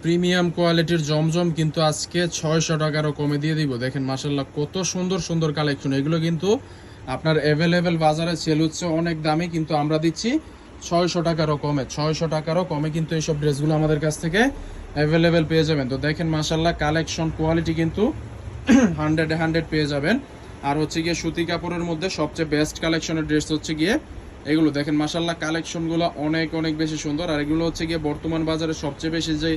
Premium কোয়ালিটির জমজম কিন্তু আজকে 600 টাকারও কমে দিয়ে দিব। দেখেন মাশাল্লাহ কত সুন্দর সুন্দর কালেকশন। এগুলো কিন্তু আপনার অ্যাভেলেবেল বাজারে সেল হচ্ছে অনেক দামে, কিন্তু আমরা দিচ্ছি 600 টাকারও কমে। 600 টাকারও কমে কিন্তু এইসব ড্রেসগুলো আমাদের কাছ থেকে অ্যাভেলেবেল পেয়ে যাবেন। তো দেখেন মাশাল্লাহ কালেকশন কোয়ালিটি কিন্তু 100 পেয়ে যাবেন। আর হচ্ছে গিয়ে সুতি কাপড়ের মধ্যে সবচেয়ে বেস্ট কালেকশনের ড্রেস হচ্ছে গিয়ে এগুলো। দেখেন মাশাল্লাহ কালেকশনগুলো অনেক অনেক বেশি সুন্দর। আর এগুলো হচ্ছে গিয়ে বর্তমান বাজারে সবচেয়ে বেশি যে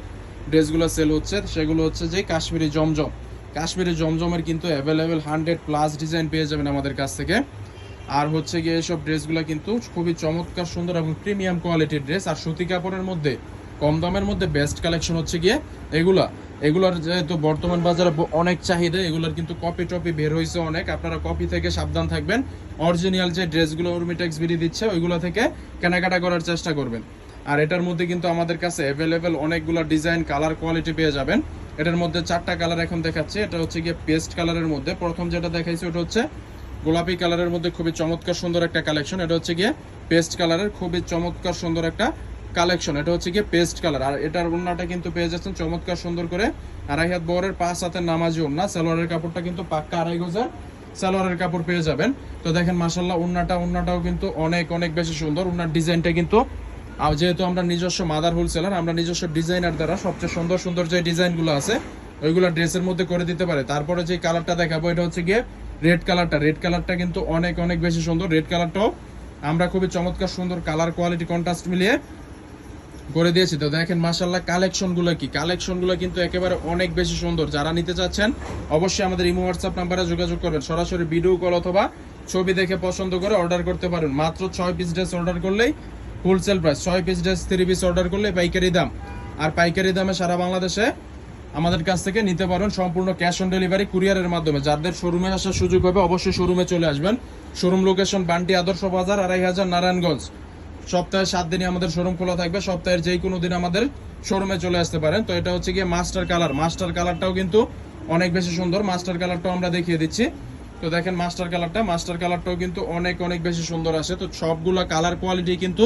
ড্রেসগুলো সেল হচ্ছে সেগুলো হচ্ছে যে কাশ্মীরি জমজম। কাশ্মীরি জমজমের কিন্তু অ্যাভেলেবেল 100+ ডিজাইন পেয়ে যাবেন আমাদের কাছ থেকে। আর হচ্ছে গিয়ে এইসব ড্রেসগুলো কিন্তু খুবই চমৎকার সুন্দর এবং প্রিমিয়াম কোয়ালিটির ড্রেস। আর সুতি কাপড়ের মধ্যে কম দামের মধ্যে বেস্ট কালেকশন হচ্ছে গিয়ে এগুলার যেহেতু বর্তমান বাজারে অনেক চাহিদা, এগুলোর কিন্তু কপি টপি বের হয়েছে অনেক। আপনারা কপি থেকে সাবধান থাকবেন। অরিজিনাল যে ড্রেসগুলো উর্মিটেক্স বিডি দিচ্ছে ওইগুলো থেকে কেনাকাটা করার চেষ্টা করবেন। আর এটার মধ্যে কিন্তু আমাদের কাছে অ্যাভেলেবেল অনেকগুলো ডিজাইন কালার কোয়ালিটি পেয়ে যাবেন। এটার মধ্যে 4টা কালার এখন দেখাচ্ছে। এটা হচ্ছে গিয়ে পেস্ট কালারের মধ্যে প্রথম যেটা দেখাইছি ওটা হচ্ছে গোলাপি কালারের মধ্যে খুবই চমৎকার সুন্দর একটা কালেকশন। এটা হচ্ছে গিয়ে পেস্ট কালারের খুবই চমৎকার সুন্দর একটা কালেকশন। এটা হচ্ছে গিয়ে পেস্ট কালার। আর এটার ওড়নাটা কিন্তু পেয়ে যাচ্ছেন চমৎকার সুন্দর করে 2.5 হাত বহরের 5 হাতের নামাজি ওড়না। সালোয়ারের কাপড়টা কিন্তু পাক্কা 2.5 গজের সালোয়ারের কাপড় পেয়ে যাবেন। তো দেখেন মাশাল্লাহ ওড়নাটাও কিন্তু অনেক অনেক বেশি সুন্দর। ওড়নার ডিজাইনটা কিন্তু যেহেতু আমরা নিজস্ব মাদার হোলসেলার, আমরা নিজস্ব ডিজাইনার দ্বারা সবচেয়ে সুন্দর সুন্দর যে ডিজাইনগুলো আছে ওইগুলো ড্রেসের মধ্যে করে দিতে পারে। তারপরে যে কালারটা দেখাবো এটা হচ্ছে গিয়ে রেড কালারটা কিন্তু অনেক অনেক বেশি সুন্দর। রেড কালারটাও আমরা খুবই চমৎকার সুন্দর কালার কোয়ালিটি কন্ট্রাস্ট মিলিয়ে করে দিয়েছি। তো দেখেন মাশাআল্লাহ কালেকশনগুলো কিন্তু একেবারে অনেক বেশি সুন্দর। যারা নিতে চাচ্ছেন অবশ্যই আমাদের ইমো হোয়াটসঅ্যাপ নাম্বারে যোগাযোগ করবেন। সরাসরি ভিডিও কল অথবা ছবি দেখে পছন্দ করে অর্ডার করতে পারেন। মাত্র 6 পিস ড্রেস অর্ডার করলেই wholesale price, 6 piece dress 3 piece order করলে পাইকারি দাম। আর পাইকারি দামে সারা বাংলাদেশে আমাদের কাছ থেকে নিতে পারেন সম্পূর্ণ ক্যাশ অন ডেলিভারি কুরিয়ারের মাধ্যমে। যাদের শোরুমে আসার সুযোগ হবে অবশ্যই শোরুমে চলে আসবেন। শোরুম লোকেশন বান্টি আদর্শ বাজার 2500 নারায়ণগঞ্জ। সপ্তাহে 7 দিনই আমাদের শোরুম খোলা থাকবে। সপ্তাহের যে কোনো দিন আমাদের শোরুমে চলে আসতে পারেন। তো এটা হচ্ছে গিয়ে মাস্টার কালারটাও কিন্তু অনেক বেশি সুন্দর। মাস্টার কালারটাও আমরা দেখিয়ে দিচ্ছি। তো দেখেন মাস্টার কালারটাও কিন্তু অনেক অনেক বেশি সুন্দর আসে। তো সবগুলা কালার কোয়ালিটি কিন্তু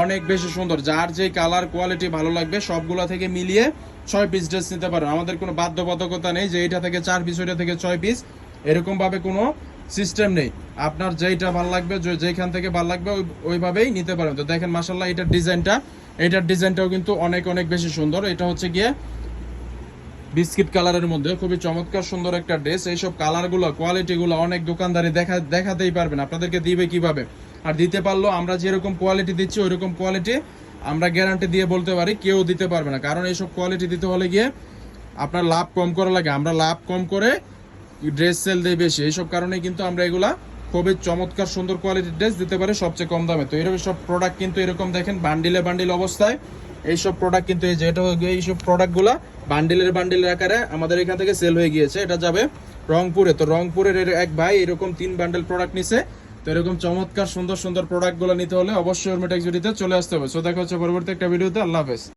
অনেক বেশি সুন্দর। যার যে কালার কোয়ালিটি ভালো লাগবে সবগুলা থেকে মিলিয়ে 6 পিস ড্রেস নিতে পারেন। আমাদের কোনো বাধ্যবাধকতা নেই যে এইটা থেকে 4 পিস ওইটা থেকে 6 পিস, এরকম ভাবে কোনো সিস্টেম নেই। আপনার যেইটা ভালো লাগবে যেখান থেকে ভালো লাগবে ওইভাবেই নিতে পারেন। তো দেখেন মাশাআল্লাহ এটার ডিজাইনটাও কিন্তু অনেক অনেক বেশি সুন্দর। এটা হচ্ছে গিয়ে বিস্কিট কালারের মধ্যে খুবই চমৎকার সুন্দর একটা ড্রেস। এইসব কালারগুলো কোয়ালিটিগুলো অনেক দোকানদারি দেখাতেই পারবেন, আপনাদেরকে দিবে কিভাবে। আর দিতে পারলো আমরা যেরকম কোয়ালিটি দিচ্ছি ওইরকম কোয়ালিটি আমরা গ্যারান্টি দিয়ে বলতে পারি কেউ দিতে পারবে না। কারণ এইসব কোয়ালিটি দিতে হলে গিয়ে আপনার লাভ কম করা লাগে, আমরা লাভ কম করে ড্রেস সেল দেয় বেশি। এইসব কারণে কিন্তু আমরা এগুলা খুবই চমৎকার সুন্দর কোয়ালিটির ড্রেস দিতে পারি সবচেয়ে কম দামে। তো এরকম সব প্রোডাক্ট কিন্তু এরকম দেখেন বান্ডিল অবস্থায় এইসব প্রোডাক্ট কিন্তু এইসব প্রোডাক্টগুলা বান্ডিলের আকারে আমাদের এখান থেকে সেল হয়ে গিয়েছে। এটা যাবে রংপুরে। তো রংপুরের এক ভাই এরকম 3 বান্ডেল প্রোডাক্ট নিছে। তো এরকম চমৎকার সুন্দর সুন্দর প্রোডাক্টগুলো নিতে হলে অবশ্যই উর্মিটেক্স ভিডিওতে চলে আসতে হবে। সো দেখা হচ্ছে পরবর্তী একটা ভিডিওতে। আল্লাহ হাফেজ।